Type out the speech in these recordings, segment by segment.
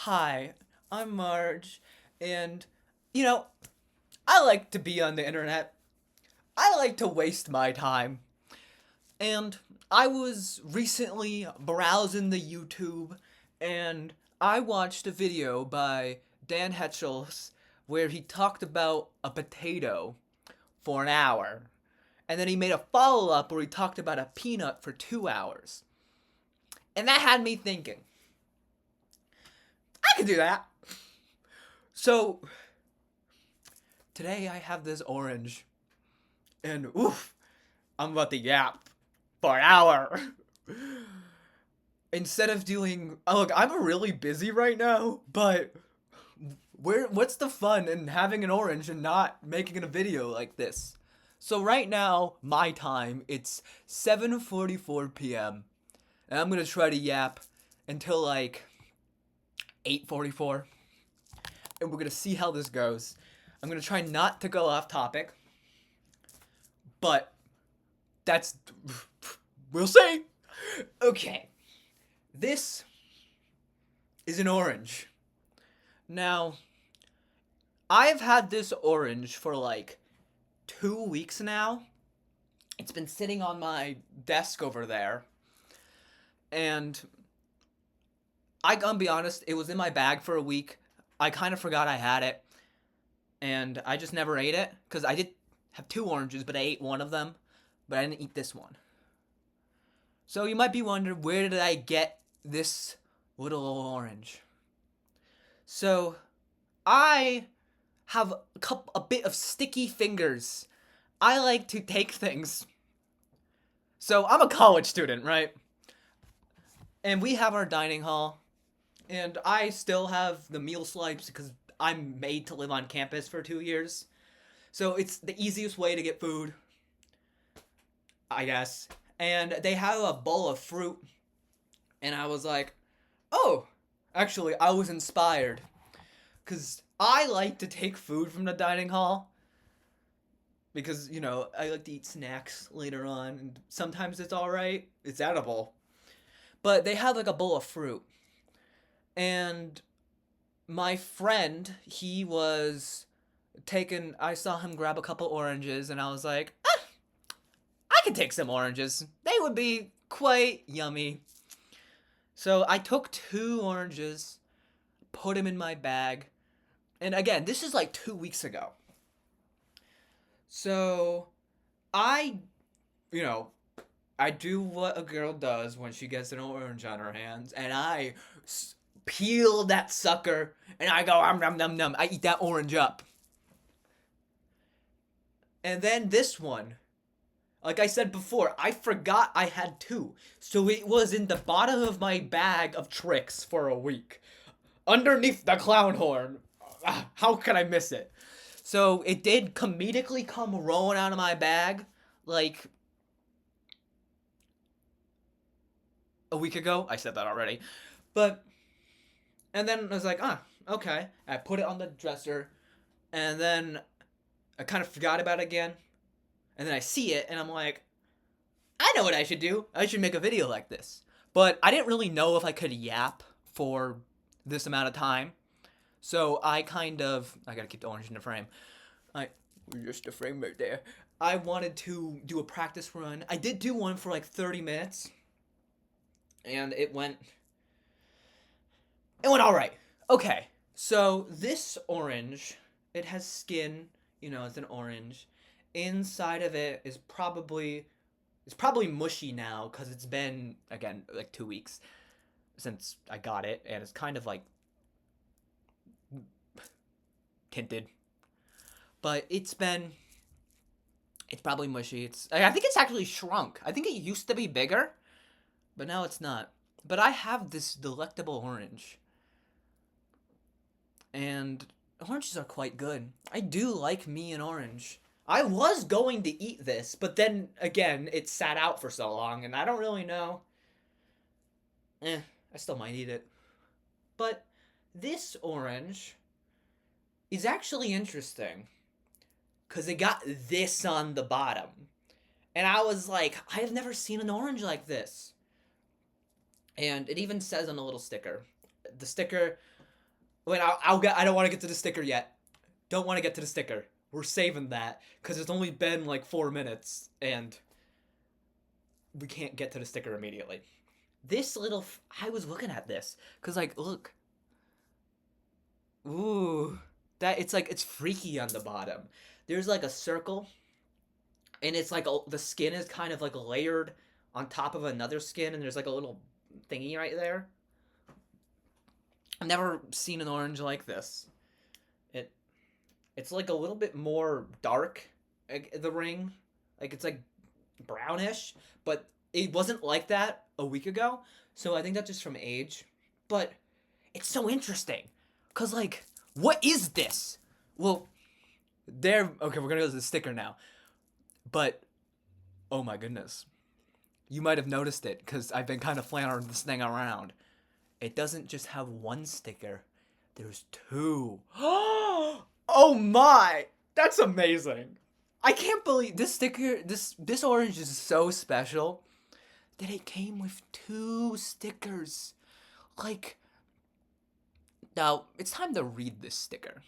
Hi, I'm Marge, and you know, I like to be on the internet. I like to waste my time. And I was recently browsing the YouTube and I watched a video by Dan Hetschel where he talked about a potato for an hour. And then he made a follow up where he talked about a peanut for 2 hours. And that had me thinking, I could do that. So today I have this orange, and oof, I'm about to yap for an hour. Instead of doing, oh, look, I'm really busy right now, but what's the fun in having an orange and not making a video like this? So right now, my time, it's 7:44 p.m. and I'm gonna try to yap until like 8:44, and we're gonna see how this goes. I'm gonna try not to go off topic, but that's we'll see. Okay, this is an orange. Now, I've had this orange for like 2 weeks now. It's been sitting on my desk over there, and I gotta be honest, it was in my bag for a week. I kind of forgot I had it, and I just never ate it because I did have two oranges, but I ate one of them, but I didn't eat this one. So you might be wondering, where did I get this little orange? So I have a bit of sticky fingers. I like to take things. So I'm a college student, right? And we have our dining hall, and I still have the meal swipes because I'm made to live on campus for 2 years. So it's the easiest way to get food, I guess. And they have a bowl of fruit, and I was like, oh, actually, I was inspired because I like to take food from the dining hall because, I like to eat snacks later on, and sometimes it's alright, it's edible. But they have like a bowl of fruit, and my friend, he was taking, I saw him grab a couple oranges, and I was like, I could take some oranges. They would be quite yummy. So I took two oranges, put them in my bag, and again, this is like 2 weeks ago. So I, you know, I do what a girl does when she gets an orange on her hands, and I peel that sucker, and I go, num num num. I eat that orange up. And then this one, like I said before, I forgot I had two. So it was in the bottom of my bag of tricks for a week. Underneath the clown horn. How could I miss it? So it did comedically come rolling out of my bag like a week ago. I said that already. But, and then I was like, okay. I put it on the dresser, and then I kind of forgot about it again. And then I see it, and I'm like, I know what I should do. I should make a video like this. But I didn't really know if I could yap for this amount of time. So I gotta keep the orange in the frame. Just the frame right there. I wanted to do a practice run. I did do one for like 30 minutes. And it went all right. Okay. So this orange, it has skin, it's an orange. Inside of it is probably mushy now because it's been, again, like 2 weeks since I got it, and it's kind of like tinted. But it's probably mushy. I think it's actually shrunk. I think it used to be bigger, but now it's not. But I have this delectable orange, and oranges are quite good. I do like me an orange. I was going to eat this, but then again, it sat out for so long, and I don't really know. I still might eat it. But this orange is actually interesting because it got this on the bottom. And I was like, I have never seen an orange like this. And it even says on a little sticker. The sticker Wait, I'll get. I don't want to get to the sticker yet. Don't want to get to the sticker. We're saving that because it's only been like 4 minutes and we can't get to the sticker immediately. This little. I was looking at this because like look. Ooh, that it's like it's freaky on the bottom. There's like a circle, and it's like the skin is kind of like layered on top of another skin, and there's like a little thingy right there. I've never seen an orange like this. It it's like a little bit more dark, like, the ring, like it's like brownish, but it wasn't like that a week ago. So I think that's just from age. But it's so interesting, cause like, what is this? Well, there. Okay, we're gonna go to the sticker now. But oh my goodness, you might have noticed it, cause I've been kind of flannering this thing around. It doesn't just have one sticker. There's two. Oh my! That's amazing. I can't believe this sticker. This orange is so special that it came with two stickers. Like, now it's time to read this sticker.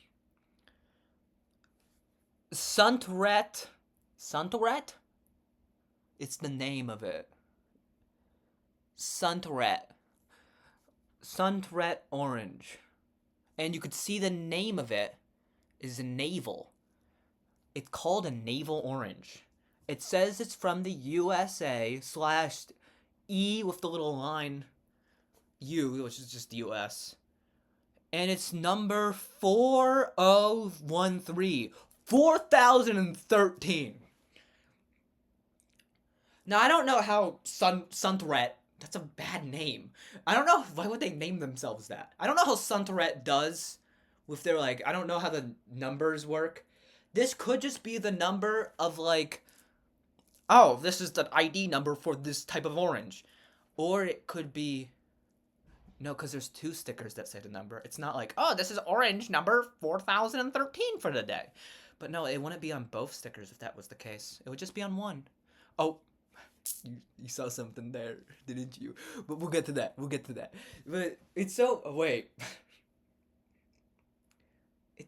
Suntret. Suntret? It's the name of it. Suntret. Suntret orange. And you could see the name of it is navel. It's called a navel orange. It says it's from the USA slash E with the little line U, which is just US. And it's number 4013. 4013. Now, I don't know how Suntret, that's a bad name. I don't know, why would they name themselves that? I don't know how Suntret does with their, like, I don't know how the numbers work. This could just be the number of, like, oh, this is the ID number for this type of orange. Or it could be, no, because there's two stickers that say the number. It's not like, oh, this is orange number 4013 for the day. But no, it wouldn't be on both stickers if that was the case. It would just be on one. Oh, you saw something there, didn't you? But we'll get to that. We'll get to that. But it's so. Oh, wait. It,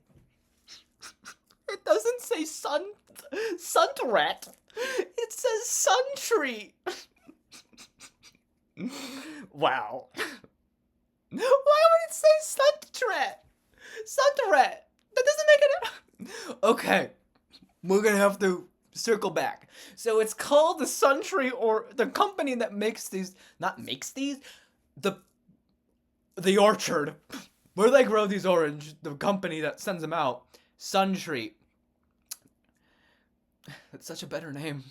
it doesn't say Suntret. It says Suntree. Wow. Why would it say Suntret? Suntret. That doesn't make it. Okay. We're gonna have to circle back. So it's called the Suntree, or the company that makes these, not makes these, the orchard where they grow these orange, the company that sends them out, Suntree. That's such a better name.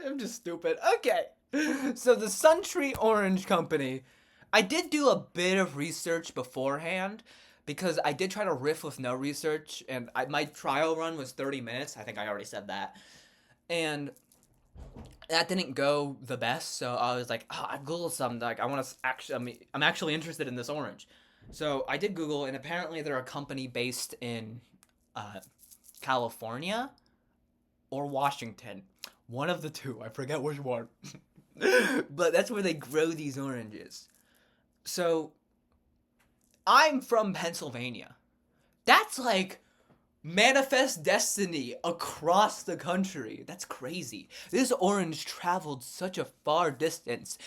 I'm just stupid. Okay. So the Suntree Orange Company, I did do a bit of research beforehand because I did try to riff with no research, and my trial run was 30 minutes. I think I already said that. And that didn't go the best, so I was like, oh, I Googled something. Like, I want to actually, I'm actually interested in this orange. So I did Google, and apparently they're a company based in California or Washington. One of the two. I forget which one. But that's where they grow these oranges. So I'm from Pennsylvania. That's like manifest destiny across the country. That's crazy. This orange traveled such a far distance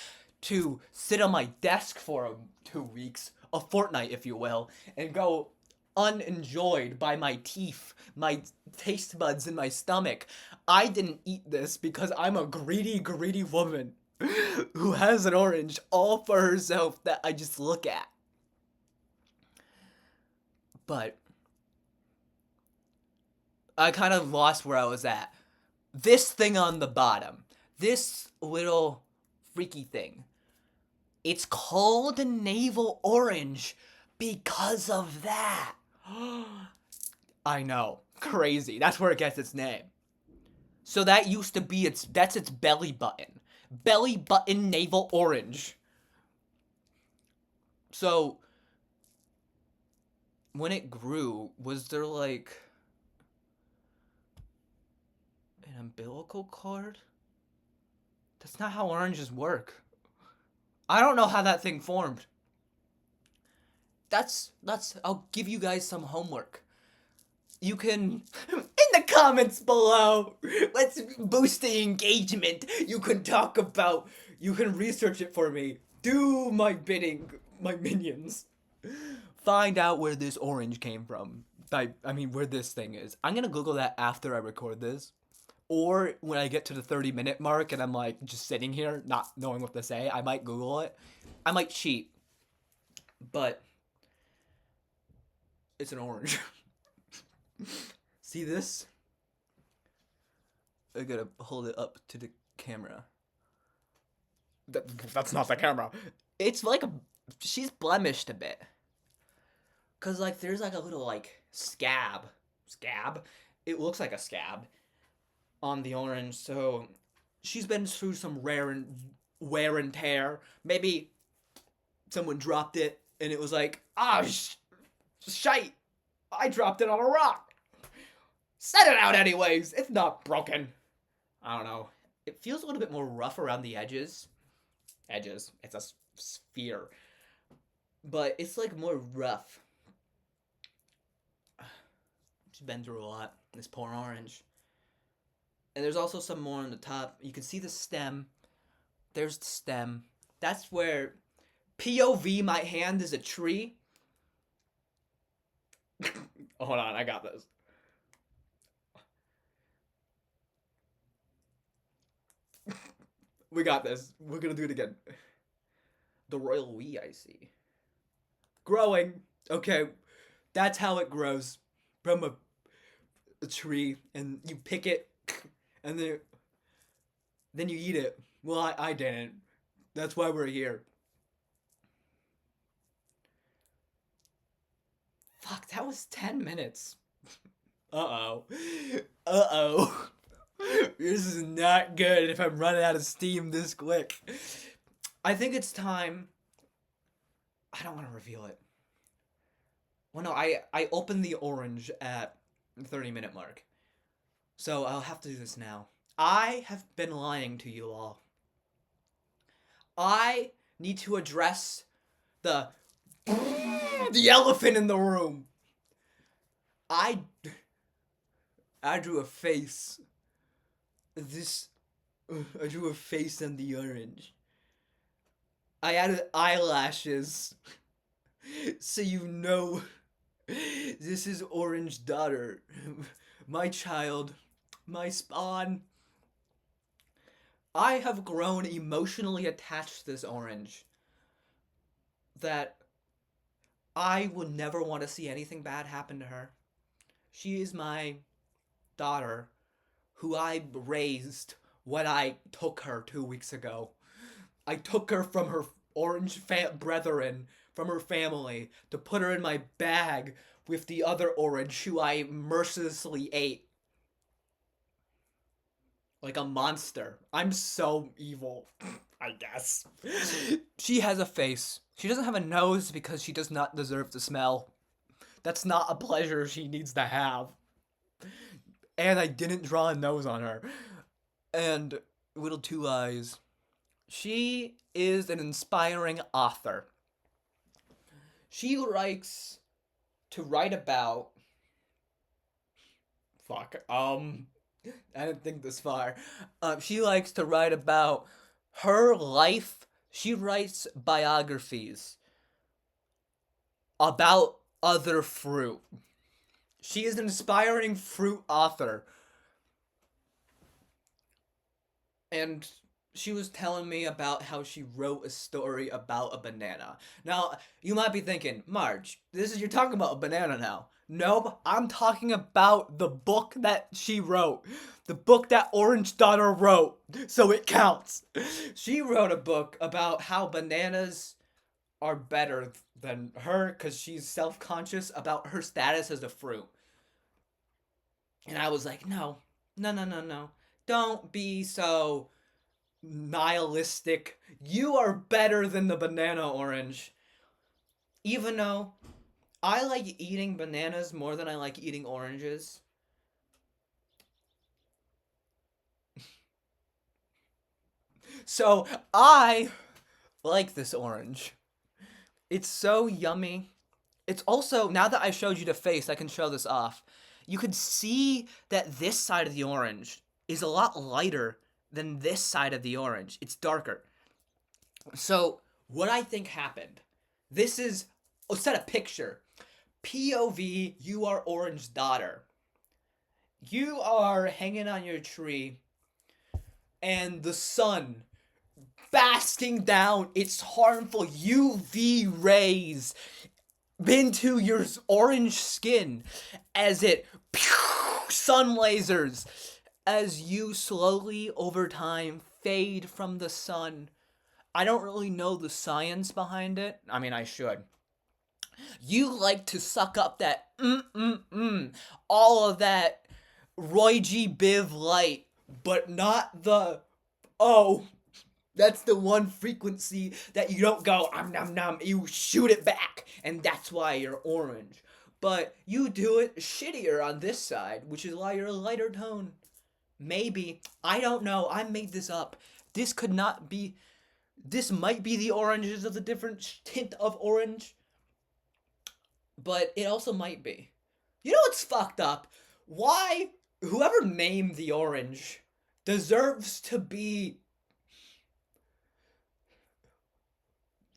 to sit on my desk for 2 weeks, a fortnight if you will, and go unenjoyed by my teeth, my taste buds in my stomach. I didn't eat this because I'm a greedy, greedy woman who has an orange all for herself that I just look at. But I kind of lost where I was at. This thing on the bottom, this little freaky thing, it's called a navel orange because of that. I know, crazy. That's where it gets its name. So that used to be that's its belly button. Belly button navel orange. So when it grew, was there like an umbilical cord? That's not how oranges work. I don't know how that thing formed. That's I'll give you guys some homework. You can in the comments below. Let's boost the engagement. You can research it for me. Do my bidding, my minions. Find out where this orange came from. I mean where this thing is. I'm going to Google that after I record this. Or when I get to the 30-minute mark and I'm like just sitting here not knowing what to say, I might Google it. I might cheat. But it's an orange. See this? I gotta hold it up to the camera. That's not the camera. It's like she's blemished a bit. Cause like there's like a little like scab. It looks like a scab on the orange. So she's been through some wear and tear. Maybe someone dropped it and it was like, shite. I dropped it on a rock. Set it out anyways. It's not broken. I don't know. It feels a little bit more rough around the edges. It's a sphere. But it's like more rough. She's been through a lot. This poor orange. And there's also some more on the top. You can see the stem. There's the stem. That's where POV my hand is a tree. Hold on, I got this. We got this. We're gonna do it again. The royal we I see. Growing. Okay, that's how it grows. From a tree, and you pick it, and then you eat it. Well, I didn't. That's why we're here. Fuck, that was 10 minutes. Uh-oh. Uh-oh. This is not good if I'm running out of steam this quick. I think it's time. I don't want to reveal it. Well, no, I opened the orange at the 30-minute mark. So I'll have to do this now. I have been lying to you all. I need to address the elephant in the room. I drew a face. I drew a face on the orange. I added eyelashes. So you know this is Orange Daughter. My child. My spawn. I have grown emotionally attached to this orange. That I would never want to see anything bad happen to her. She is my daughter, who I raised when I took her 2 weeks ago. I took her from her orange brethren, from her family, to put her in my bag with the other orange who I mercilessly ate. Like a monster. I'm so evil, I guess. She has a face. She doesn't have a nose because she does not deserve to smell. That's not a pleasure she needs to have. And I didn't draw a nose on her. And little two eyes. She is an inspiring author. She likes to write about... Fuck. I didn't think this far. She likes to write about her life. She writes biographies about other fruit. She is an inspiring fruit author. And she was telling me about how she wrote a story about a banana. Now, you might be thinking, Marge, you're talking about a banana now. Nope, I'm talking about the book that she wrote. The book that Orange Daughter wrote. So it counts. She wrote a book about how bananas are better than her because she's self-conscious about her status as a fruit. And I was like, no. Don't be so nihilistic. You are better than the banana orange. Even though I like eating bananas more than I like eating oranges. So I like this orange. It's so yummy. It's also, now that I showed you the face, I can show this off. You can see that this side of the orange is a lot lighter than this side of the orange. It's darker. So, what I think happened, this is, set a picture. POV, you are Orange Daughter. You are hanging on your tree, and the sun basking down its harmful UV rays into your orange skin as it sun lasers as you slowly over time fade from the sun. I don't really know the science behind it. I mean, I should. You like to suck up that all of that Roy G. Biv light, but not the, oh, that's the one frequency that you don't go, nom nom, you shoot it back, and that's why you're orange. But you do it shittier on this side, which is why you're a lighter tone. Maybe. I don't know. I made this up. This could not be. This might be the oranges of the different tint of orange. But it also might be. You know what's fucked up? Why? Whoever named the orange deserves to be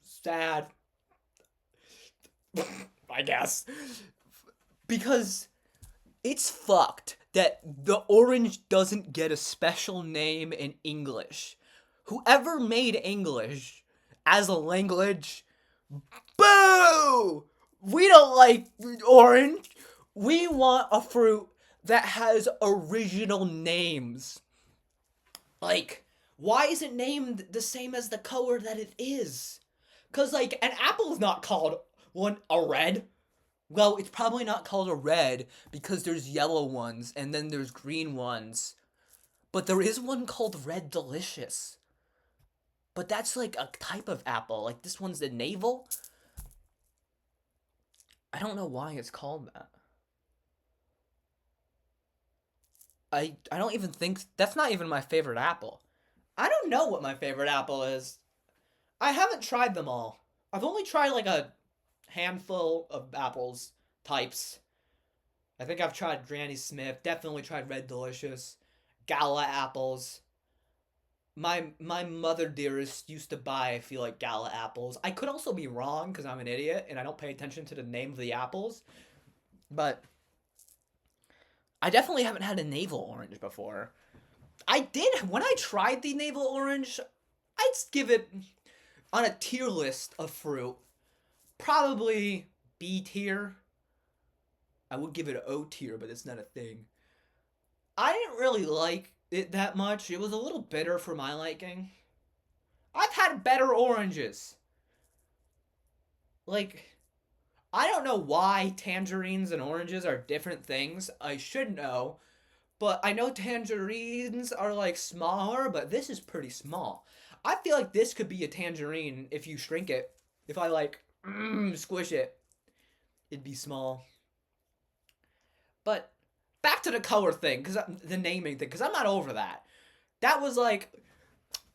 sad. I guess. Because it's fucked that the orange doesn't get a special name in English. Whoever made English as a language, boo! We don't like orange. We want a fruit that has original names. Like, why is it named the same as the color that it is? Because, like, an apple is not called a red. Well, it's probably not called a red because there's yellow ones and then there's green ones. But there is one called Red Delicious. But that's like a type of apple. Like, this one's the navel. I don't know why it's called that. I don't even think... That's not even my favorite apple. I don't know what my favorite apple is. I haven't tried them all. I've only tried like a handful of apples types. I think I've tried Granny Smith. Definitely tried Red Delicious. Gala apples. My mother dearest used to buy, I feel like, Gala apples. I could also be wrong because I'm an idiot and I don't pay attention to the name of the apples. But I definitely haven't had a navel orange before. I did, when I tried the navel orange, I'd give it, on a tier list of fruit, probably B tier. I would give it an O tier, but it's not a thing. I didn't really like it that much. It was a little bitter for my liking. I've had better oranges. Like, I don't know why tangerines and oranges are different things. I should know. But I know tangerines are, like, smaller, but this is pretty small. I feel like this could be a tangerine if you shrink it. If I, like, squish it, it'd be small. But back to the color thing, because the naming thing, because I'm not over that. That was, like,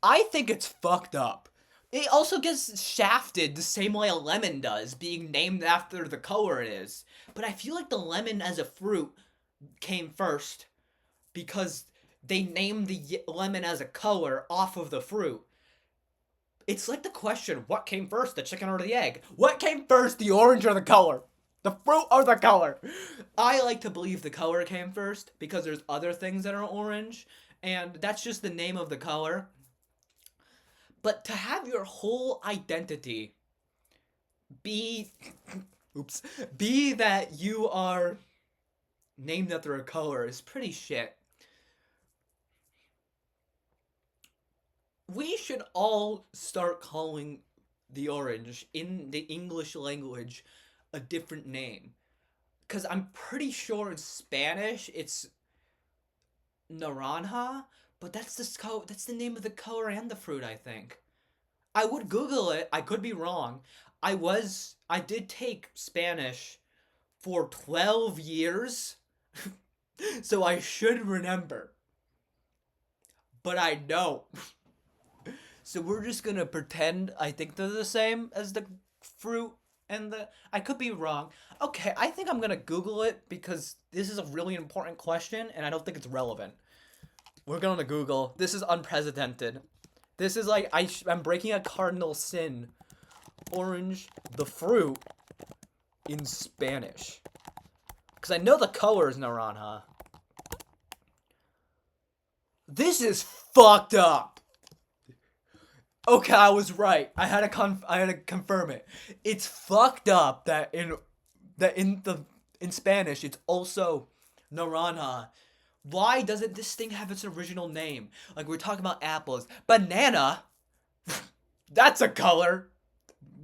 I think it's fucked up. It also gets shafted the same way a lemon does, being named after the color it is. But I feel like the lemon as a fruit came first because they named the lemon as a color off of the fruit. It's like the question, what came first, the chicken or the egg? What came first, the orange or the color? The fruit or the color? I like to believe the color came first because there's other things that are orange, and that's just the name of the color. But to have your whole identity be be that you are named after a color is pretty shit. We should all start calling the orange in the English language a different name. Because I'm pretty sure in Spanish it's naranja, but that's the name of the color and the fruit, I think. I would Google it. I could be wrong. I did take Spanish for 12 years, so I should remember. But I don't. So we're just gonna pretend I think they're the same as the fruit and the. I could be wrong. Okay, I think I'm gonna Google it because this is a really important question and I don't think it's relevant. We're going to Google. This is unprecedented. This is like I'm breaking a cardinal sin. Orange, the fruit, in Spanish. Because I know the color is naranja. This is fucked up. Okay, I was right. I had to confirm it. It's fucked up that in Spanish it's also naranja. Why doesn't this thing have its original name? Like we're talking about apples. Banana? That's a color.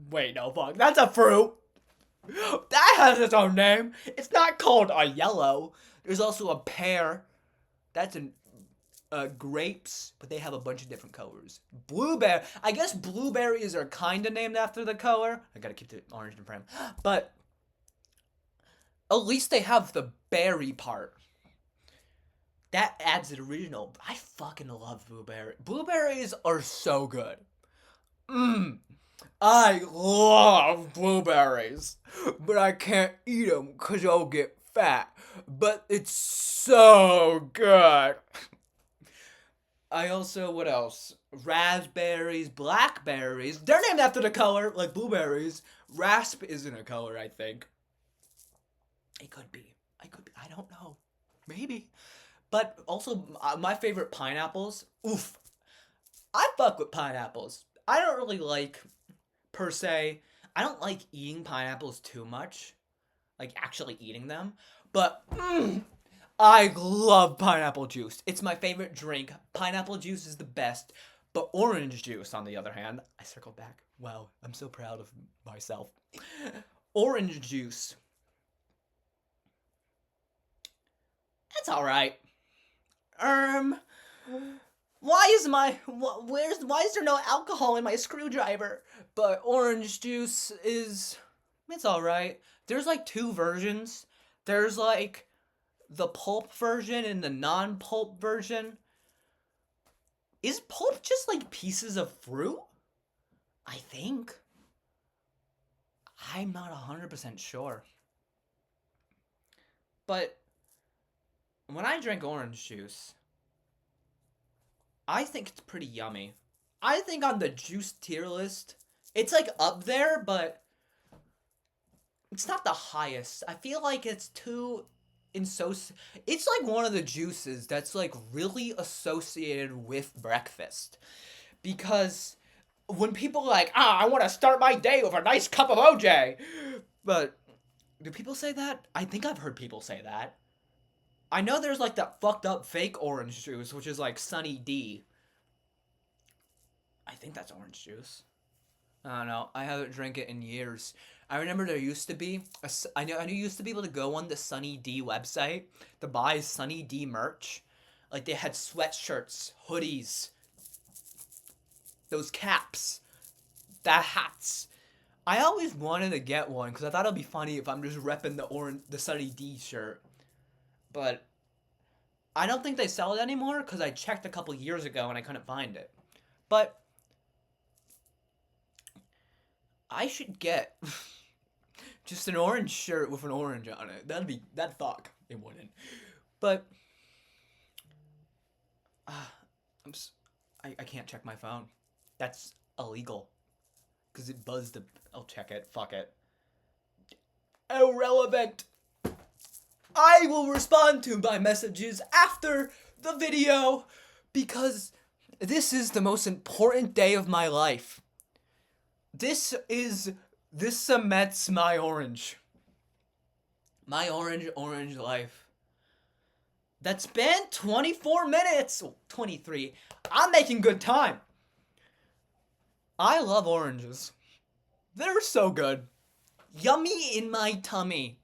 Wait, no, fuck. That's a fruit. That has its own name. It's not called a yellow. There's also a pear. That's an grapes, but they have a bunch of different colors. Blueberry. I guess blueberries are kind of named after the color. I gotta keep the orange in frame. But at least they have the berry part. That adds it original. I fucking love blueberry. Blueberries are so good. I love blueberries, but I can't eat them because I'll get fat. But it's so good. I also, what else? Raspberries, blackberries. They're named after the color, like blueberries. Rasp isn't a color, I think. It could be. I don't know. Maybe. But also, my favorite pineapples. Oof. I fuck with pineapples. I don't really like, per se, I don't like eating pineapples too much. Like, actually eating them. But, I love pineapple juice. It's my favorite drink. Pineapple juice is the best. But orange juice, on the other hand, I circled back. Wow, I'm so proud of myself. Orange juice. That's alright. Why is there no alcohol in my screwdriver? But orange juice it's alright. There's like two versions. There's like the pulp version and the non-pulp version. Is pulp just like pieces of fruit? I think. I'm not 100% sure. But when I drink orange juice, I think it's pretty yummy. I think on the juice tier list, it's like up there, but it's not the highest. I feel like it's too it's like one of the juices that's like really associated with breakfast. Because when people are like, I want to start my day with a nice cup of OJ. But do people say that? I think I've heard people say that. I know there's like that fucked up fake orange juice, which is like Sunny D. I think that's orange juice. I don't know. I haven't drank it in years. I remember there used to be I knew you used to be able to go on the Sunny D website to buy Sunny D merch. Like they had sweatshirts, hoodies, those caps, the hats. I always wanted to get one because I thought it'd be funny if I'm just repping the Sunny D shirt. But I don't think they sell it anymore because I checked a couple years ago and I couldn't find it. But I should get just an orange shirt with an orange on it. That'd fuck. It wouldn't. But I can't check my phone. That's illegal. Because it buzzed I'll check it. Fuck it. Irrelevant. I will respond to my messages after the video because this is the most important day of my life. This cements my orange. My orange life. That's been 24 minutes. 23. I'm making good time. I love oranges. They're so good. Yummy in my tummy.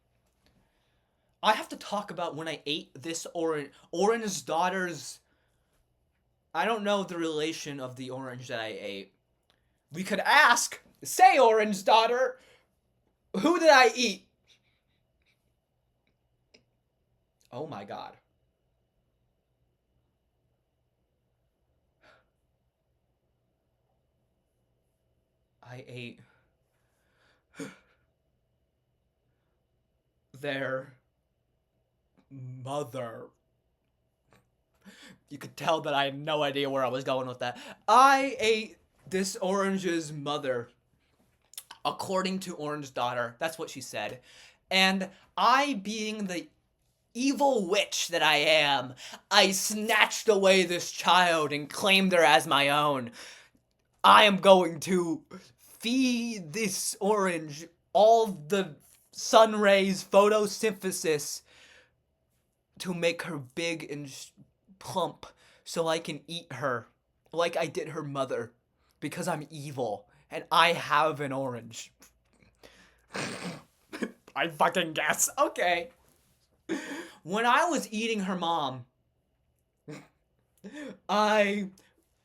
I have to talk about when I ate this orange daughter's. I don't know the relation of the orange that I ate. We could ask, say orange daughter, who did I eat? Oh my god. I ate their mother. You could tell that I had no idea where I was going with that. I ate this orange's mother, according to Orange Daughter. That's what she said. And I, being the evil witch that I am, I snatched away this child and claimed her as my own. I am going to feed this orange all the sun rays, photosynthesis, to make her big and plump so I can eat her like I did her mother, because I'm evil and I have an orange. I fucking guess. Okay. When I was eating her mom, I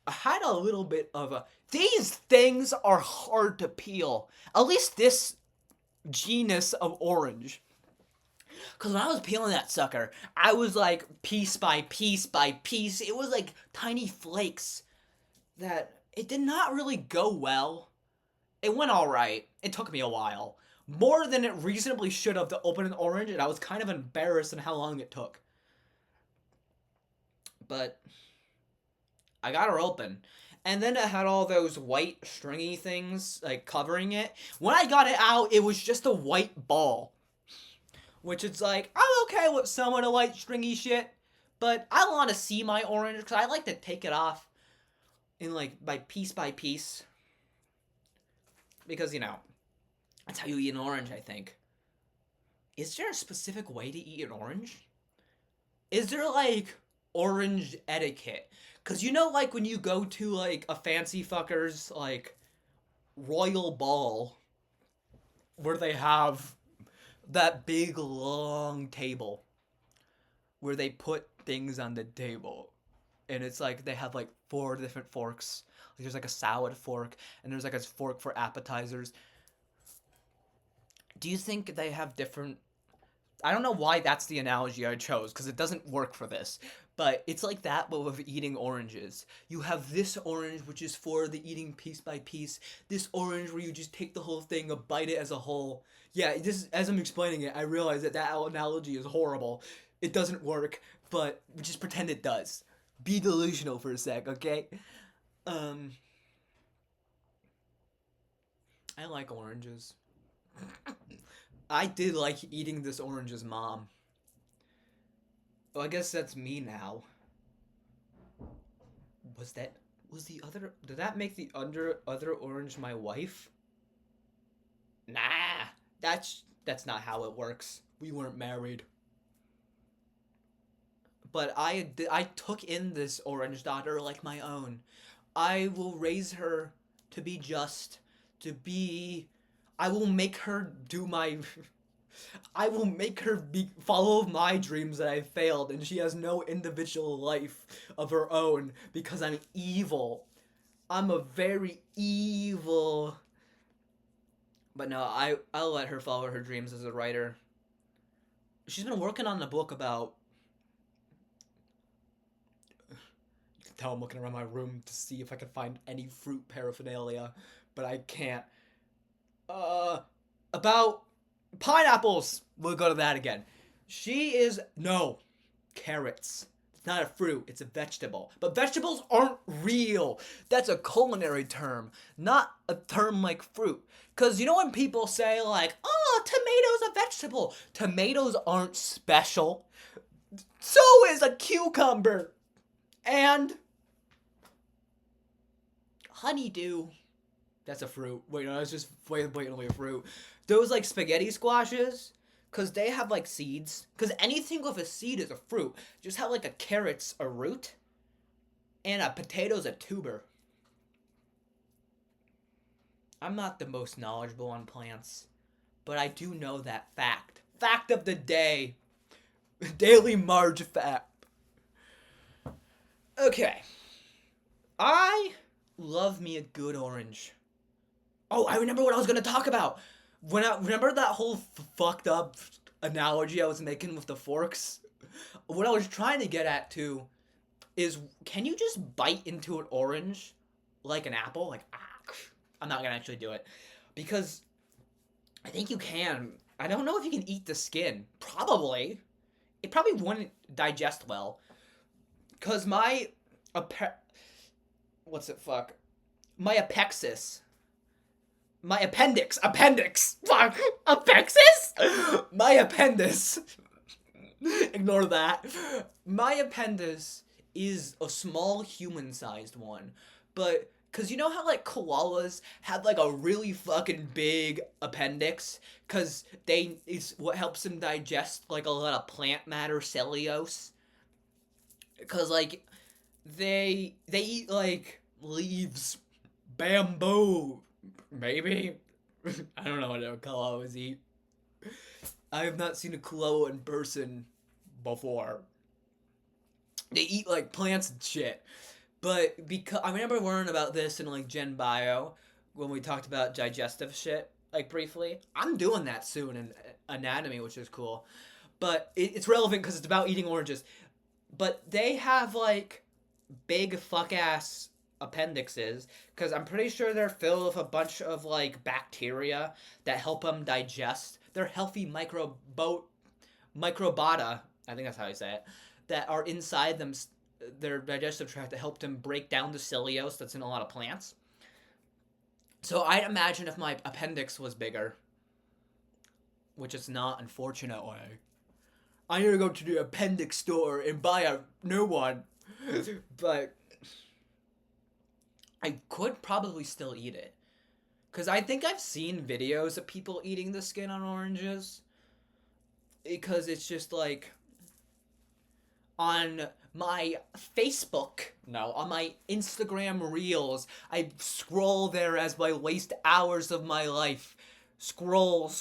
had a little bit of a... These things are hard to peel. At least this genus of orange. Because when I was peeling that sucker, I was like piece by piece by piece. It was like tiny flakes that it did not really go well. It went alright. It took me a while. More than it reasonably should have to open an orange, and I was kind of embarrassed in how long it took. But I got her open. And then it had all those white stringy things like covering it. When I got it out, it was just a white ball. Which is like, I'm okay with some of the white stringy shit, but I want to see my orange because I like to take it off in like by piece. Because, you know, that's how you eat an orange, I think. Is there a specific way to eat an orange? Is there like orange etiquette? Because you know, like when you go to like a fancy fucker's like royal ball where they have that big long table where they put things on the table, and it's like they have like 4 different forks. Like there's like a salad fork, and there's like a fork for appetizers. Do you think they have different... I don't know why that's the analogy I chose, because it doesn't work for this. But it's like that, but with eating oranges. You have this orange, which is for the eating piece by piece. This orange where you just take the whole thing and bite it as a whole. Yeah, this, as I'm explaining it, I realize that that analogy is horrible. It doesn't work, but just pretend it does. Be delusional for a sec, okay? I like oranges. I did like eating this orange's mom. Well, I guess that's me now. Did that make the other orange my wife? Nah, that's not how it works. We weren't married. But I took in this orange daughter like my own. I will raise her to be just, I will make her do my... I will make her follow my dreams that I failed, and she has no individual life of her own because I'm evil. I'm a very evil... But no, I'll let her follow her dreams as a writer. She's been working on a book about... You can tell I'm looking around my room to see if I can find any fruit paraphernalia, but I can't. About pineapples. We'll go to that again. No, carrots. It's not a fruit, it's a vegetable. But vegetables aren't real. That's a culinary term, not a term like fruit. Because you know when people say like, oh, tomato's a vegetable. Tomatoes aren't special. So is a cucumber. And honeydew. That's a fruit. Wait, no, that's just blatantly a fruit. Those, like, spaghetti squashes, because they have, like, seeds. Because anything with a seed is a fruit. Just how, like, a carrot's a root, and a potato's a tuber. I'm not the most knowledgeable on plants, but I do know that fact. Fact of the day. Daily Marge fact. Okay. I love me a good orange. Oh, I remember what I was going to talk about. Remember that whole fucked up analogy I was making with the forks? What I was trying to get at, too, is can you just bite into an orange like an apple? Like, ah. I'm not gonna actually do it because I think you can. I don't know if you can eat the skin. Probably. It probably wouldn't digest well. Cause my what's it? Fuck. My apexis. My appendix. Fuck. Apexis. My appendix. Ignore that. My appendix is a small human-sized one, but cause you know how like koalas have like a really fucking big appendix, cause it's what helps them digest like a lot of plant matter, cellulose. Cause like they eat like leaves, bamboo, maybe. I don't know what koalas eat. I have not seen a koala in person before. They eat like plants and shit. But because I remember learning about this in like Gen Bio when we talked about digestive shit like briefly. I'm doing that soon in anatomy, which is cool. But it's relevant because it's about eating oranges. But they have like big fuck ass appendixes because I'm pretty sure they're filled with a bunch of like bacteria that help them digest. They're healthy microbiota. I think that's how you say it. That are inside them, their digestive tract, that help them break down the cellulose that's in a lot of plants. So I'd imagine if my appendix was bigger, which it's not, unfortunately, I need to go to the appendix store and buy a new one. But I could probably still eat it. Because I think I've seen videos of people eating the skin on oranges. Because it's just like, on my on my Instagram reels, I scroll there as I waste hours of my life. Scroll.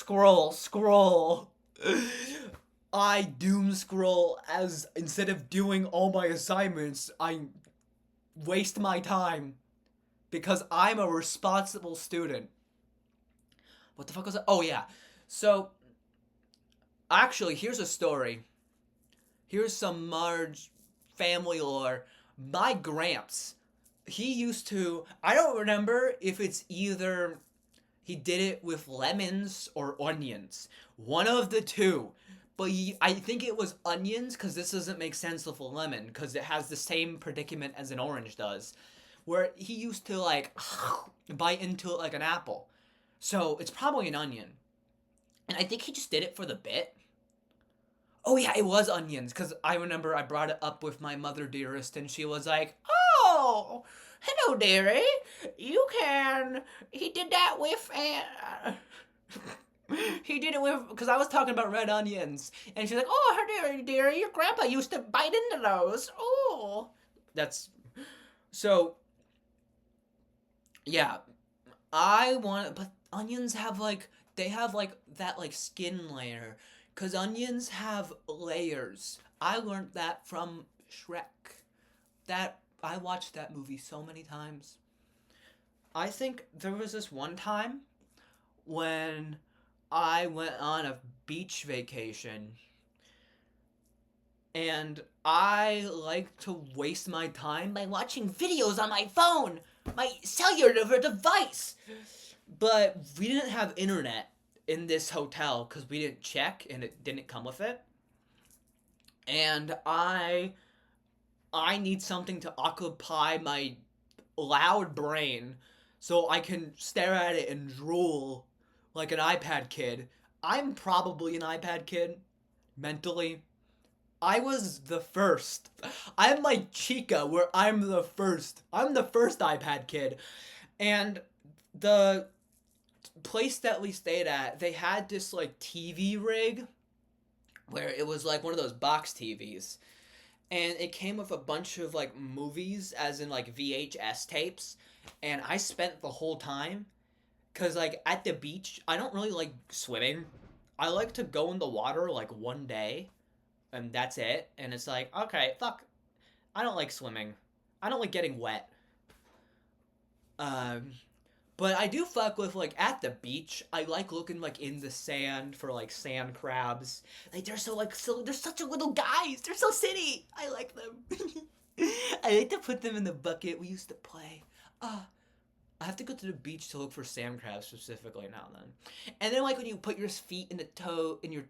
I doom scroll as instead of doing all my assignments, I waste my time because I'm a responsible student. What the fuck was that? Oh yeah. So actually, here's a story. Here's some Marge family lore. My Gramps, he used to, I don't remember if it's either he did it with lemons or onions. One of the two. But I think it was onions, because this doesn't make sense with a lemon, because it has the same predicament as an orange does. Where he used to like bite into it like an apple. So it's probably an onion. And I think he just did it for the bit. Oh yeah, it was onions, because I remember I brought it up with my mother dearest, and she was like, "Oh, hello dearie, he did that with, he did it with," because I was talking about red onions, and she's like, "Oh, dearie, your grandpa used to bite into those, oh." So, yeah, but onions have they have that skin layer. Because onions have layers. I learned that from Shrek. I watched that movie so many times. I think there was this one time when I went on a beach vacation. And I like to waste my time by watching videos on my phone. My cellular device. But we didn't have internet in this hotel because we didn't check and it didn't come with it. And I need something to occupy my loud brain so I can stare at it and drool like an iPad kid. I'm probably an iPad kid mentally. I was the first. I'm like Chica where I'm the first. I'm the first iPad kid. And the place that we stayed at, they had this TV rig where it was one of those box TVs, and it came with a bunch of movies as in VHS tapes, and I spent the whole time because at the beach I don't really like swimming. I like to go in the water one day and that's it, and it's okay, fuck, I don't like swimming, I don't like getting wet. But I do fuck with, at the beach, I like looking, in the sand for, sand crabs. They're they're such a little guys. They're so city. I like them. I like to put them in the bucket. We used to play. I have to go to the beach to look for sand crabs specifically now and then. And then like when you put your feet in the you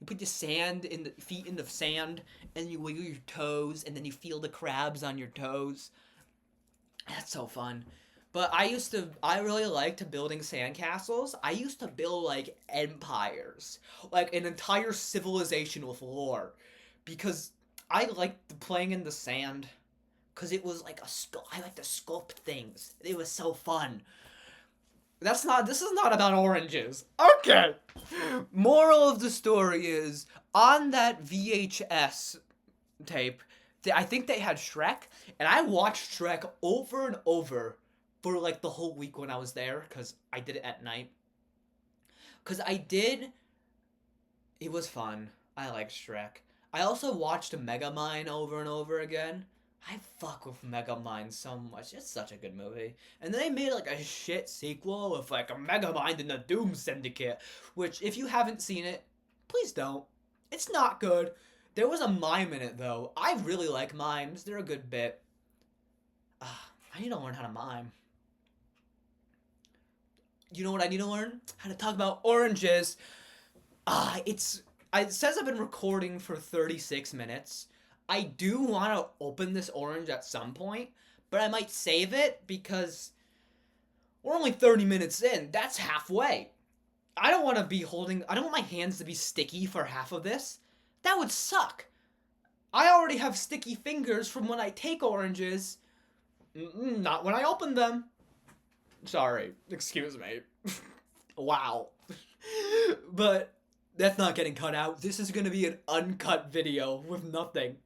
put the sand in the feet in the sand and you wiggle your toes and then you feel the crabs on your toes. That's so fun. But I really liked building sandcastles. I used to build like empires, like an entire civilization with lore, because I liked playing in the sand. Cause it was like I like to sculpt things. It was so fun. This is not about oranges. Okay. Moral of the story is, on that VHS tape, I think they had Shrek, and I watched Shrek over and over for like the whole week when I was there, cause I did it at night. It was fun. I liked Shrek. I also watched Megamind over and over again. I fuck with Megamind so much. It's such a good movie. And then they made like a shit sequel with like a Megamind and the Doom Syndicate, which if you haven't seen it, please don't. It's not good. There was a mime in it though. I really like mimes. They're a good bit. I need to learn how to mime. You know what I need to learn? How to talk about oranges. It says I've been recording for 36 minutes. I do want to open this orange at some point, but I might save it because we're only 30 minutes in. That's halfway. I don't want my hands to be sticky for half of this. That would suck. I already have sticky fingers from when I take oranges. Not when I open them. Sorry. Excuse me. Wow. But that's not getting cut out. This is gonna be an uncut video with nothing.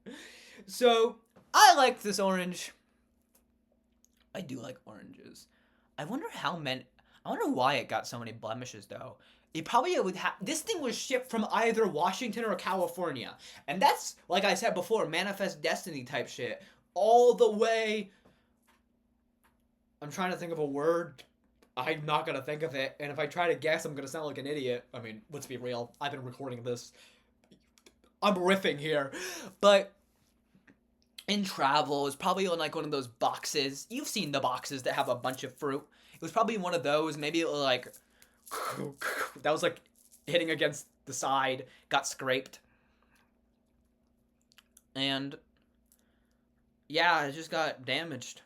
So, I like this orange. I do like oranges. I wonder why it got so many blemishes though. This thing was shipped from either Washington or California. And that's, like I said before, Manifest Destiny type shit. All the way. I'm trying to think of a word. I'm not gonna think of it, and if I try to guess, I'm gonna sound like an idiot. I mean, let's be real. I've been recording this. I'm riffing here. But in travel, it's probably on like one of those boxes. You've seen the boxes that have a bunch of fruit. It was probably one of those. Maybe it was like that was like hitting against the side, got scraped. And yeah, it just got damaged.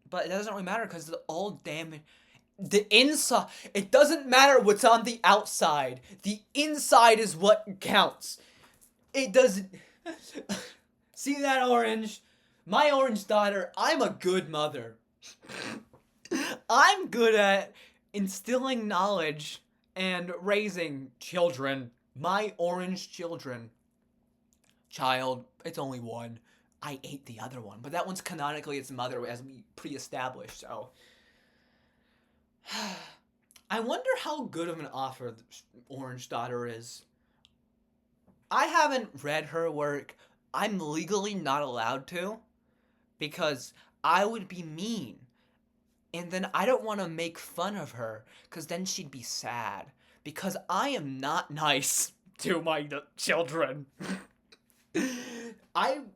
But it doesn't really matter because it's all damaged. The inside, it doesn't matter what's on the outside. The inside is what counts. It doesn't. See that orange? My orange daughter, I'm a good mother. I'm good at instilling knowledge and raising children. My orange children. Child, it's only one. I ate the other one, but that one's canonically its mother, as we pre-established, so. I wonder how good of an author Orange Daughter is. I haven't read her work. I'm legally not allowed to, because I would be mean. And then I don't want to make fun of her, because then she'd be sad. Because I am not nice to my children. I'm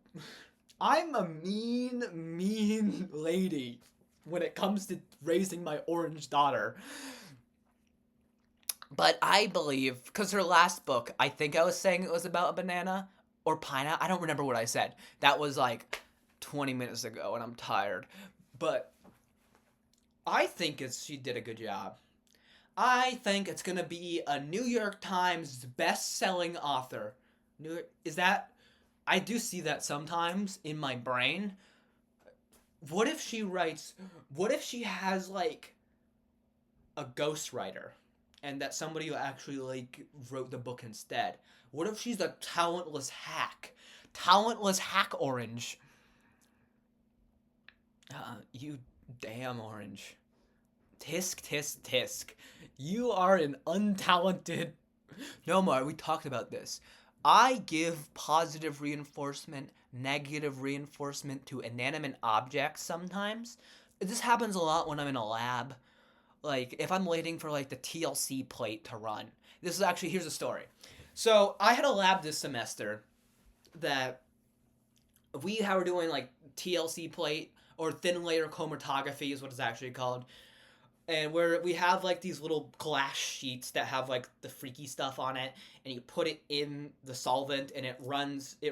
a mean lady when it comes to raising my orange daughter. But I believe, because her last book, I think I was saying it was about a banana or pineapple. I don't remember what I said. That was like 20 minutes ago and I'm tired. But I think she did a good job. I think it's going to be a New York Times best-selling author. I do see that sometimes in my brain. What if she has like a ghostwriter and that somebody who actually like wrote the book instead? What if she's a talentless hack orange? You damn orange. Tisk, tisk, tisk. You are an untalented. No more, we talked about this. I give positive reinforcement, negative reinforcement to inanimate objects sometimes. This happens a lot when I'm in a lab. Like, if I'm waiting for, like, the TLC plate to run. Here's a story. So, I had a lab this semester that we were doing, like, TLC plate, or thin layer chromatography is what it's actually called. and where we have like these little glass sheets that have like the freaky stuff on it, and you put it in the solvent and it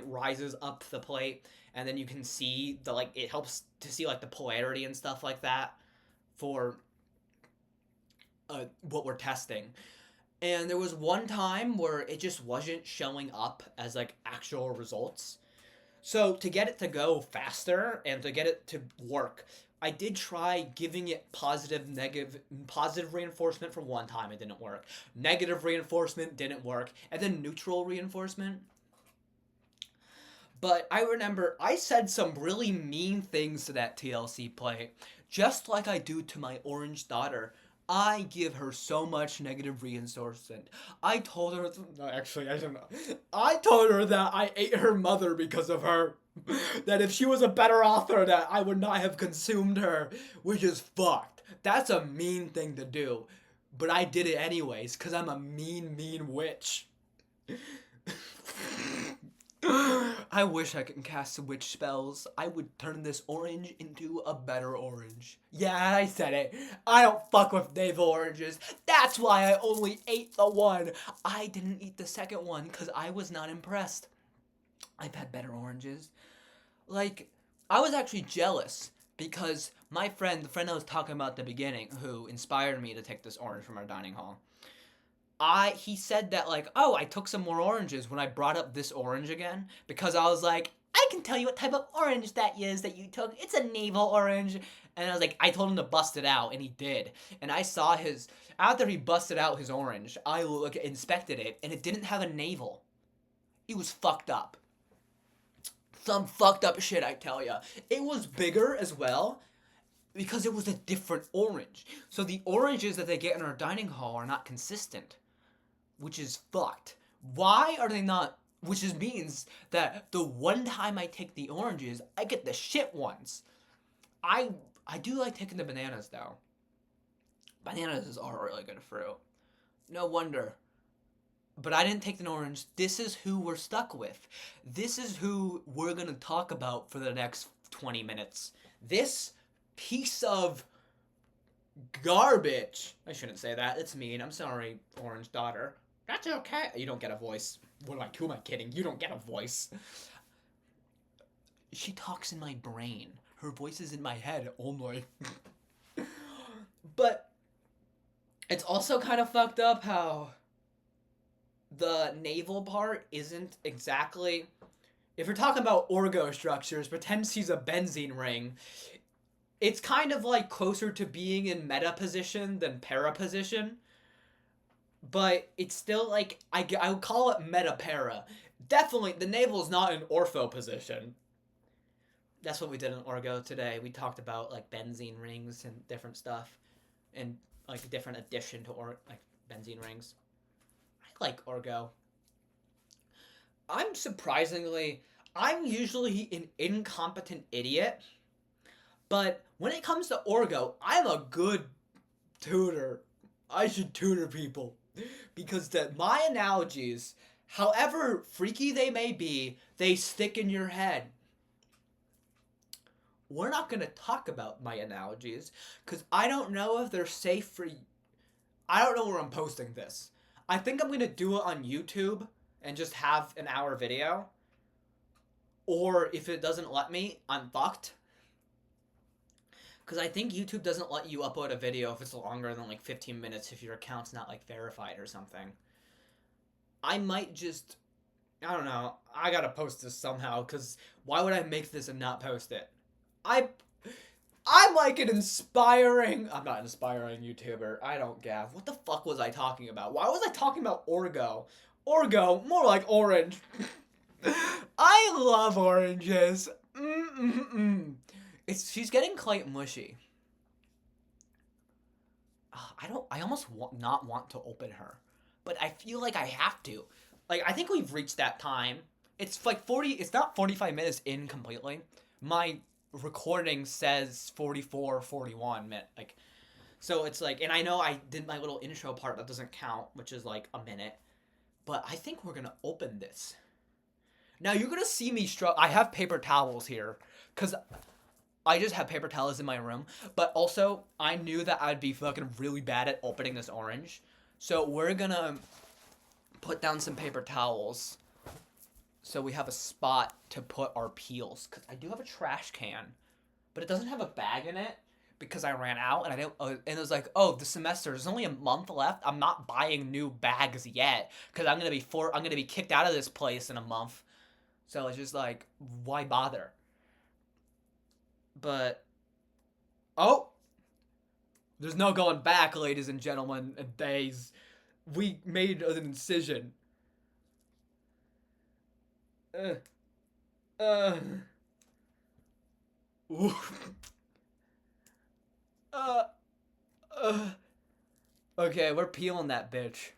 rises up the plate, and then you can see the like it helps to see like the polarity and stuff like that for what we're testing. And there was one time where it just wasn't showing up as like actual results. So to get it to go faster and to get it to work, I did try giving it positive reinforcement for one time. It didn't work. Negative reinforcement didn't work. And then neutral reinforcement. But I remember I said some really mean things to that TLC plate, just like I do to my orange daughter. I give her so much negative reinforcement. I told her, no, actually, I don't know. I told her that I ate her mother because of her. That if she was a better author, that I would not have consumed her, which is fucked. That's a mean thing to do. But I did it anyways, because I'm a mean witch. I wish I could cast some witch spells. I would turn this orange into a better orange. Yeah, I said it. I don't fuck with navel oranges. That's why I only ate the one. I didn't eat the second one because I was not impressed. I've had better oranges. Like, I was actually jealous because my friend, the friend I was talking about at the beginning, who inspired me to take this orange from our dining hall, he said that like, oh, I took some more oranges when I brought up this orange again, because I was like, I can tell you what type of orange that is that you took. It's a navel orange. And I was like, I told him to bust it out, and he did. And I saw after he busted out his orange, I inspected it, and it didn't have a navel. It was fucked up. Some fucked up shit, I tell ya. It was bigger as well, because it was a different orange. So the oranges that they get in our dining hall are not consistent, which is fucked. Why are they not? Which means that the one time I take the oranges, I get the shit ones. I do like taking the bananas though. Bananas are really good fruit. No wonder. But I didn't take an orange. This is who we're stuck with. This is who we're gonna talk about for the next 20 minutes. This piece of garbage. I shouldn't say that. It's mean. I'm sorry, orange daughter. That's okay. You don't get a voice. Who am I kidding? You don't get a voice. She talks in my brain. Her voice is in my head only. But it's also kind of fucked up how the navel part isn't exactly... If you're talking about orgo structures, pretend she's a benzene ring. It's kind of like closer to being in meta position than para position. But it's still like, I would call it meta-para. Definitely, the navel is not in ortho position. That's what we did in Orgo today. We talked about like benzene rings and different stuff. And like a different addition to like benzene rings. I like Orgo. I'm usually an incompetent idiot. But when it comes to Orgo, I'm a good tutor. I should tutor people. Because my analogies, however freaky they may be, they stick in your head. We're not going to talk about my analogies, because I don't know if they're safe for... I don't know where I'm posting this. I think I'm going to do it on YouTube and just have an hour video. Or if it doesn't let me, I'm fucked. Because I think YouTube doesn't let you upload a video if it's longer than like 15 minutes if your account's not like verified or something. I might just... I don't know. I gotta post this somehow, because why would I make this and not post it? I'm like an inspiring... I'm not an inspiring YouTuber. I don't gav. What the fuck was I talking about? Why was I talking about Orgo? Orgo, more like orange. I love oranges. She's getting quite mushy. I almost not want to open her, but I feel like I have to. Like, I think we've reached that time. It's like it's not 45 minutes in completely. My recording says 44, 41 minutes. Like, so it's like, and I know I did my little intro part that doesn't count, which is like a minute, but I think we're gonna open this. Now you're gonna see me I have paper towels here, because I just have paper towels in my room. But also, I knew that I'd be fucking really bad at opening this orange. So we're gonna put down some paper towels so we have a spot to put our peels. Because I do have a trash can, but it doesn't have a bag in it because I ran out and I didn't. And it was like, oh, the semester, there's only a month left. I'm not buying new bags yet because I'm gonna be kicked out of this place in a month. So it's just like, why bother? But oh, there's no going back, ladies and gentlemen and days. We made an incision. Uh. Oof. Uh. Okay, we're peeling that bitch.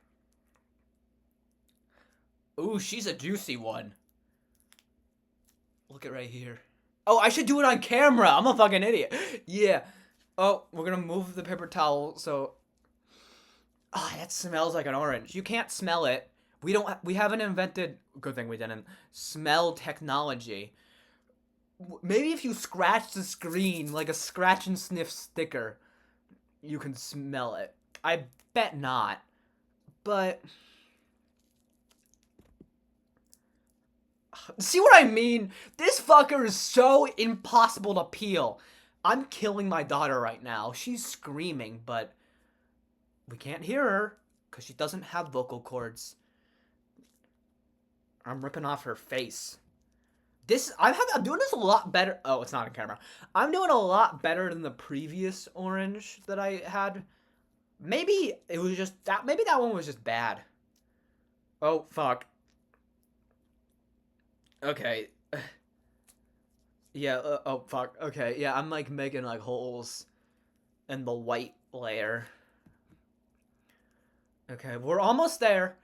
Ooh, she's a juicy one. Look at right here. Oh, I should do it on camera. I'm a fucking idiot. Yeah. Oh, we're gonna move the paper towel so... Ah, that smells like an orange. You can't smell it. We haven't invented... Good thing we didn't. Smell technology. Maybe if you scratch the screen like a scratch and sniff sticker, you can smell it. I bet not. But... See what I mean? This fucker is so impossible to peel. I'm killing my daughter right now. She's screaming, but we can't hear her because she doesn't have vocal cords. I'm ripping off her face. I'm doing this a lot better. Oh, it's not on camera. I'm doing a lot better than the previous orange that I had. Maybe it was just that. Maybe that one was just bad. Oh, fuck. Okay. Yeah, oh, fuck. Okay, yeah, I'm, like, making, like, holes in the white layer. Okay, we're almost there.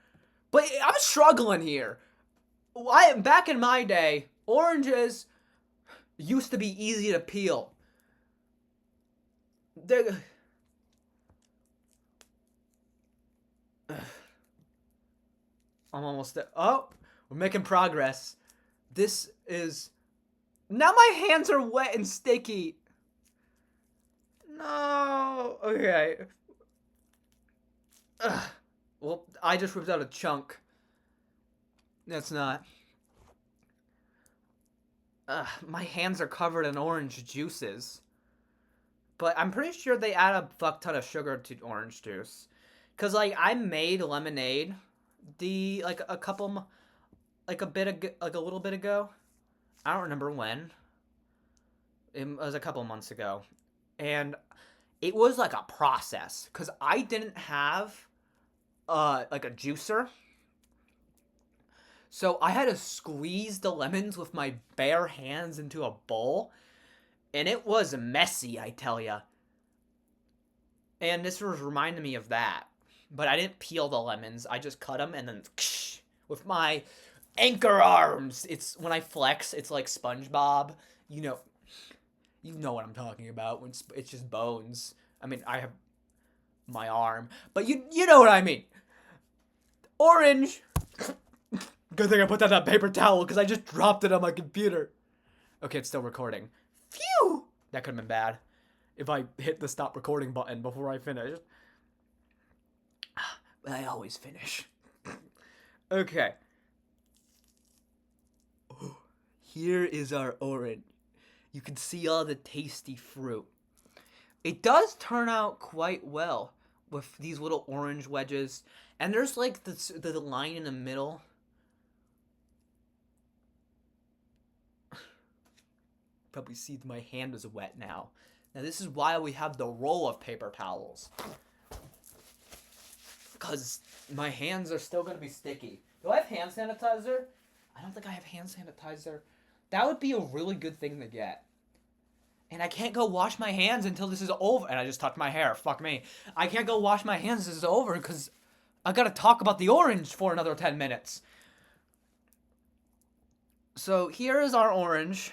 But I'm struggling here. Back in my day, oranges used to be easy to peel. I'm almost there. Oh, we're making progress. This is... Now my hands are wet and sticky. No. Okay. Ugh. Well, I just ripped out a chunk. That's not... my hands are covered in orange juices. But I'm pretty sure they add a fuck ton of sugar to orange juice. Because, like, I made lemonade like a little bit ago. I don't remember when. It was a couple months ago. And it was like a process. Because I didn't have, like a juicer. So I had to squeeze the lemons with my bare hands into a bowl. And it was messy, I tell ya. And this was reminding me of that. But I didn't peel the lemons. I just cut them and then with my anchor arms. It's when I flex, it's like SpongeBob. You know what I'm talking about when it's just bones. I mean, I have my arm, but you know what I mean. Orange. Good thing I put down that paper towel because I just dropped it on my computer. Okay, it's still recording. Phew! That could have been bad if I hit the stop recording button before I finished. But I always finish. Okay. Here is our orange. You can see all the tasty fruit. It does turn out quite well with these little orange wedges. And there's like the line in the middle. Probably see my hand is wet now. Now this is why we have the roll of paper towels. Because my hands are still going to be sticky. Do I have hand sanitizer? I don't think I have hand sanitizer. That would be a really good thing to get. And I can't go wash my hands until this is over. And I just touched my hair. Fuck me. I can't go wash my hands until this is over because I got to talk about the orange for another 10 minutes. So here is our orange.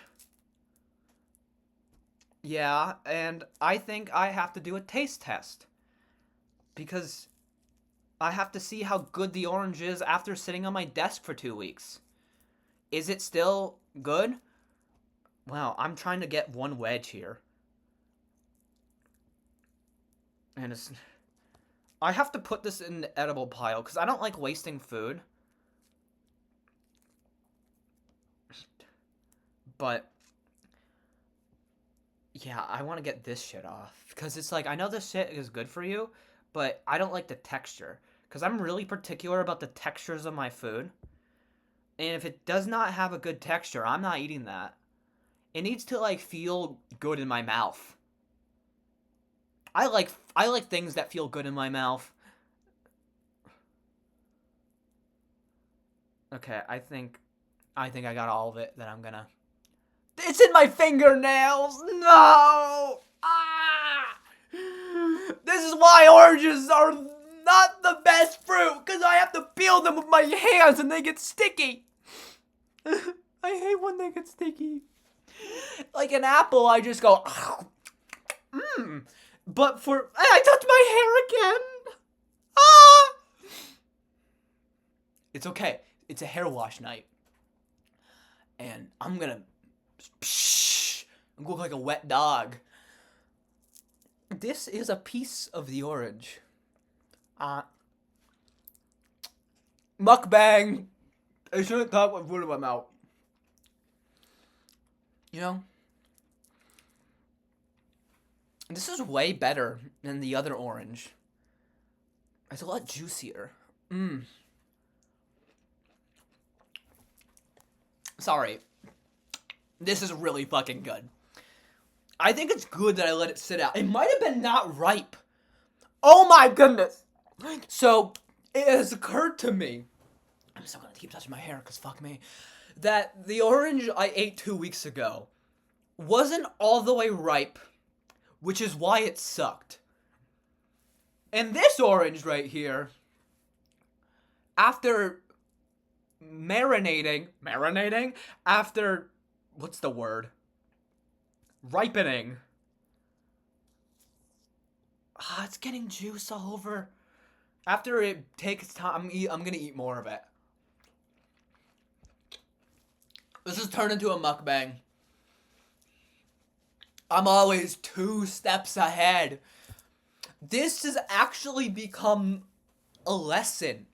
Yeah, and I think I have to do a taste test. Because I have to see how good the orange is after sitting on my desk for 2 weeks. Is it still good? Wow, I'm trying to get one wedge here. And it's... I have to put this in the edible pile, because I don't like wasting food. But... yeah, I want to get this shit off. Because it's like, I know this shit is good for you, but I don't like the texture. Because I'm really particular about the textures of my food. And if it does not have a good texture, I'm not eating that. It needs to, like, feel good in my mouth. I like things that feel good in my mouth. Okay, I think I got all of it that I'm gonna... It's in my fingernails! No! Ah! This is why oranges are not the best fruit, because I have to peel them with my hands and they get sticky. I hate when they get sticky. Like an apple, I just go... mmm. But for... I touched my hair again! Ah! It's okay. It's a hair wash night. And I'm gonna... look like a wet dog. This is a piece of the orange. Mukbang! I shouldn't talk with food in my mouth. You know? This is way better than the other orange. It's a lot juicier. Sorry. This is really fucking good. I think it's good that I let it sit out. It might have been not ripe. Oh my goodness. So, it has occurred to me, I'm still gonna keep touching my hair because fuck me, that the orange I ate 2 weeks ago wasn't all the way ripe, which is why it sucked. And this orange right here, after marinating, after, what's the word? Ripening. It's getting juice all over. After it takes time, I'm gonna eat more of it. This has turned into a mukbang. I'm always 2 steps ahead. This has actually become a lesson.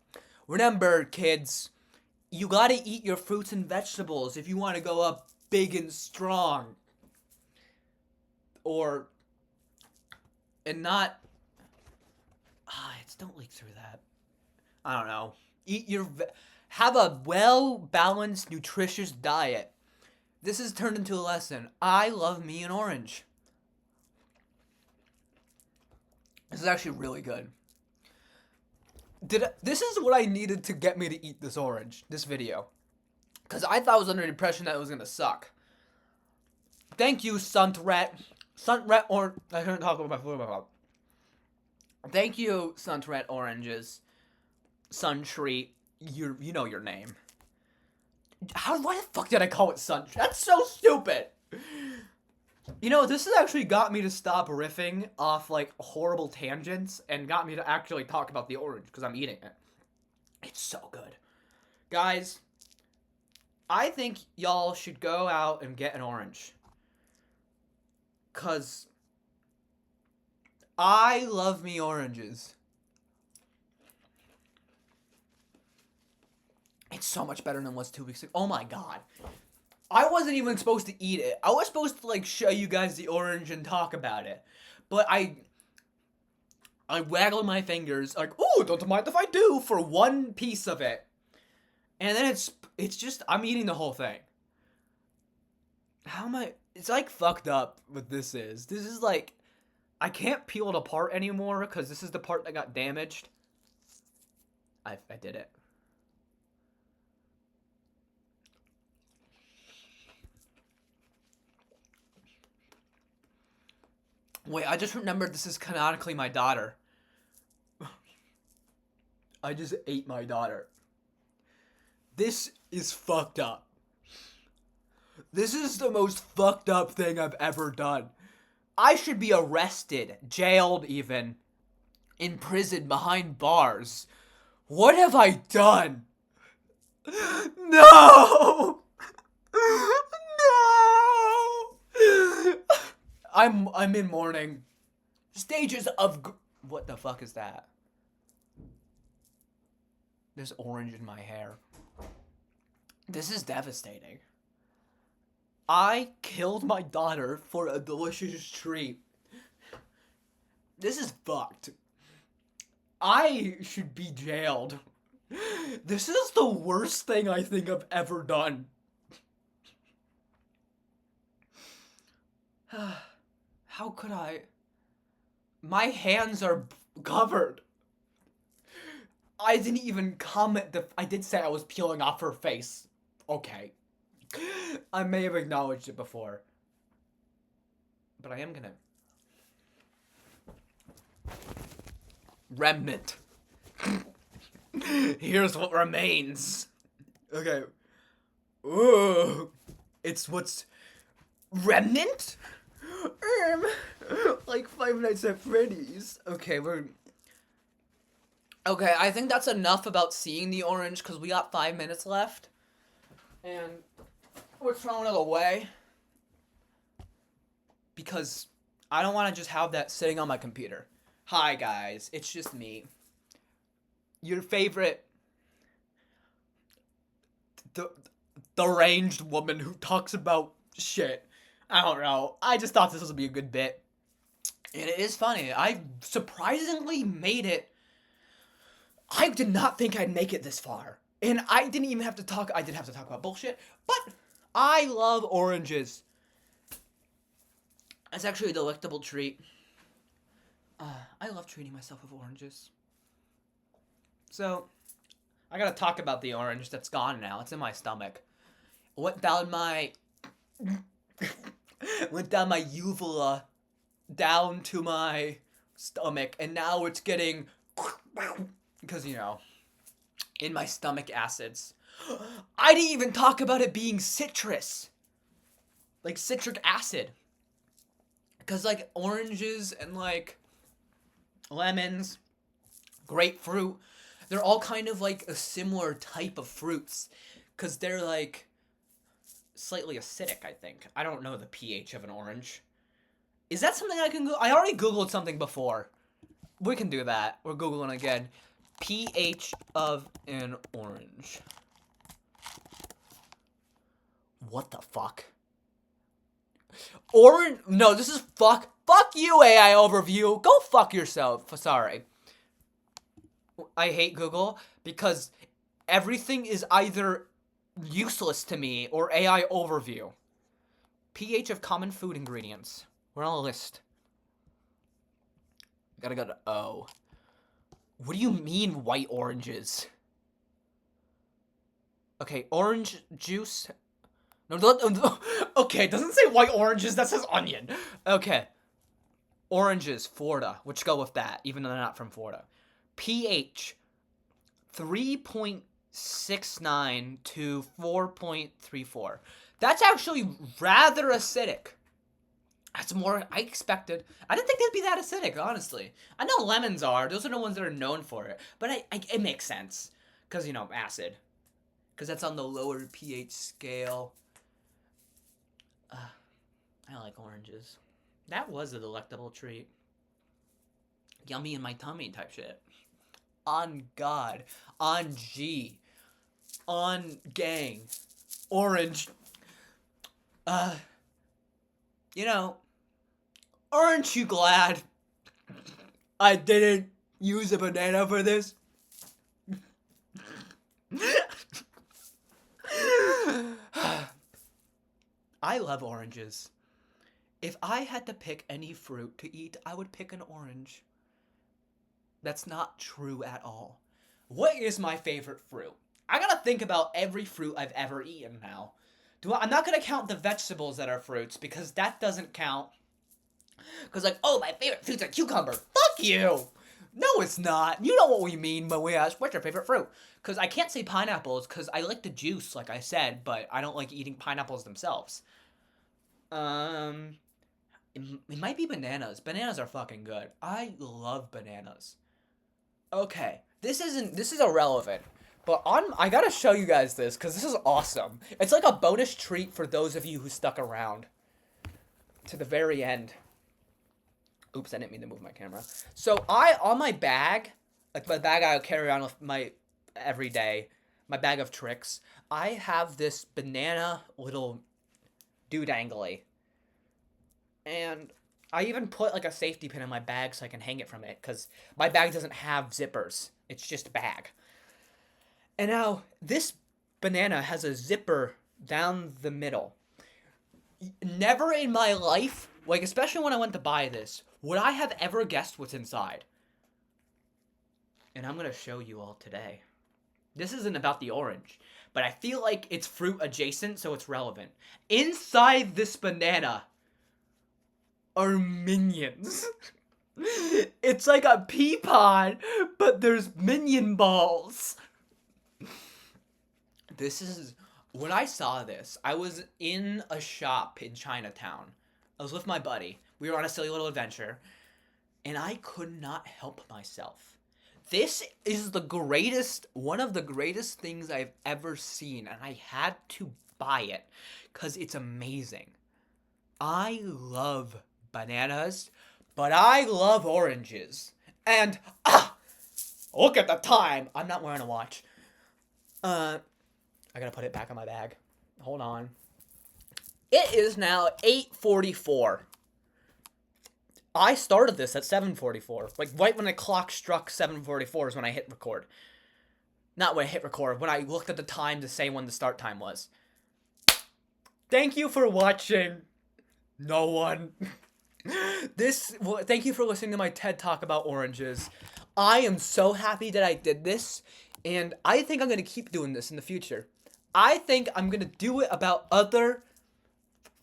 Remember, kids, you gotta eat your fruits and vegetables if you want to go up big and strong. And not... don't leak through that. I don't know. Have a well-balanced, nutritious diet. This has turned into a lesson. I love me an orange. This is actually really good. This is what I needed to get me to eat this orange, this video. Because I thought I was under the impression that it was going to suck. Thank you, Suntret. I couldn't talk about my food about. Thank you, Suntret Oranges. Suntreat. You know your name. Why the fuck did I call it Suntreat? That's so stupid. You know, this has actually got me to stop riffing off, like, horrible tangents and got me to actually talk about the orange, because I'm eating it. It's so good. Guys, I think y'all should go out and get an orange. Because I love me oranges. It's so much better than it was 2 weeks ago. Oh my god. I wasn't even supposed to eat it. I was supposed to, like, show you guys the orange and talk about it. But I waggled my fingers, like, ooh, don't mind if I do, for one piece of it. And then it's just, I'm eating the whole thing. How am I... It's, like, fucked up what this is. This is, like... I can't peel it apart anymore, because this is the part that got damaged. I did it. Wait, I just remembered this is canonically my daughter. I just ate my daughter. This is fucked up. This is the most fucked up thing I've ever done. I should be arrested, jailed even, imprisoned behind bars. What have I done? No! No! I'm in mourning. Stages of what the fuck is that? There's orange in my hair. This is devastating. I killed my daughter for a delicious treat. This is fucked. I should be jailed. This is the worst thing I think I've ever done. How could I? My hands are covered. I didn't even comment I did say I was peeling off her face. Okay. I may have acknowledged it before. But I am gonna... Remnant. Here's what remains. Okay. Ooh. It's what's... Remnant? Like Five Nights at Freddy's. Okay, Okay, I think that's enough about seeing the orange, because we got 5 minutes left. And we're throwing it away. Because I don't want to just have that sitting on my computer. Hi, guys. It's just me. Your favorite... The deranged woman who talks about shit. I don't know. I just thought this would be a good bit. And it is funny. I surprisingly made it. I did not think I'd make it this far. And I didn't even have to talk. I did have to talk about bullshit. But I love oranges. It's actually a delectable treat. I love treating myself with oranges. So, I gotta talk about the orange that's gone now. It's in my stomach. Went down my uvula, down to my stomach, and now it's getting, because, you know, in my stomach acids. I didn't even talk about it being citrus. Like, citric acid. Because, like, oranges and, like, lemons, grapefruit, they're all kind of, like, a similar type of fruits. Because they're, like, slightly acidic, I think. I don't know the pH of an orange. Is that something I can Google? I already Googled something before. We can do that. We're Googling again. pH of an orange. What the fuck? Orange? No, this is fuck you, AI overview. Go fuck yourself. Sorry. I hate Google because everything is either useless to me or AI overview. pH of common food ingredients. We're on a list. Gotta go to O. What do you mean white oranges? Okay, orange juice. No, okay, it doesn't say white oranges, that says onion. Okay. Oranges, Florida. Which go with that, even though they're not from Florida. pH 3.69 to 4.34. That's actually rather acidic. That's more I expected. I didn't think they'd be that acidic, honestly. I know lemons are. Those are the ones that are known for it. But it makes sense. Because, you know, acid. Because that's on the lower pH scale. I like oranges. That was a delectable treat. Yummy in my tummy type shit. On God. On G. On gang. Orange. You know, aren't you glad I didn't use a banana for this? I love oranges. If I had to pick any fruit to eat, I would pick an orange. That's not true at all. What is my favorite fruit? I gotta think about every fruit I've ever eaten now. I'm not gonna count the vegetables that are fruits, because that doesn't count. Because, like, oh, my favorite fruit's a cucumber. Fuck you! No, it's not. You know what we mean when we ask, what's your favorite fruit? Because I can't say pineapples, because I like the juice, like I said, but I don't like eating pineapples themselves. It might be bananas. Bananas are fucking good. I love bananas. Okay, this is irrelevant. But I gotta show you guys this, because this is awesome. It's like a bonus treat for those of you who stuck around. to the very end. Oops, I didn't mean to move my camera. So on my bag, like my bag I carry around with my every day, my bag of tricks, I have this banana little doodangly. And I even put like a safety pin in my bag so I can hang it from it, because my bag doesn't have zippers. It's just a bag. And now this banana has a zipper down the middle. Never in my life, like especially when I went to buy this, would I have ever guessed what's inside. And I'm gonna show you all today. This isn't about the orange, but I feel like it's fruit adjacent, so it's relevant. Inside this banana are minions. It's like a pea pod, but there's minion balls. This is... When I saw this, I was in a shop in Chinatown. I was with my buddy. We were on a silly little adventure, and I could not help myself. This is the greatest, one of the greatest things I've ever seen, and I had to buy it because it's amazing. I love bananas, but I love oranges. And, look at the time. I'm not wearing a watch. I gotta put it back on my bag. Hold on. It is now 8:44. I started this at 7:44. Like, right when the clock struck 7:44 is when I hit record. Not when I hit record, when I looked at the time to say when the start time was. Thank you for watching. No one. Thank you for listening to my TED Talk about oranges. I am so happy that I did this, and I think I'm going to keep doing this in the future. I think I'm going to do it about other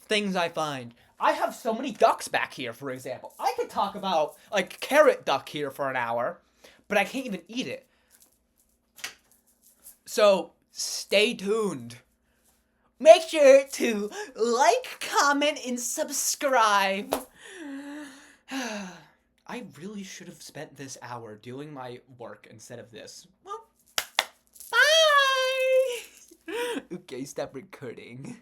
things I find. I have so many ducks back here, for example. I could talk about, like, carrot duck here for an hour, but I can't even eat it. So, stay tuned. Make sure to like, comment, and subscribe. I really should have spent this hour doing my work instead of this. Well, bye! Okay, stop recording.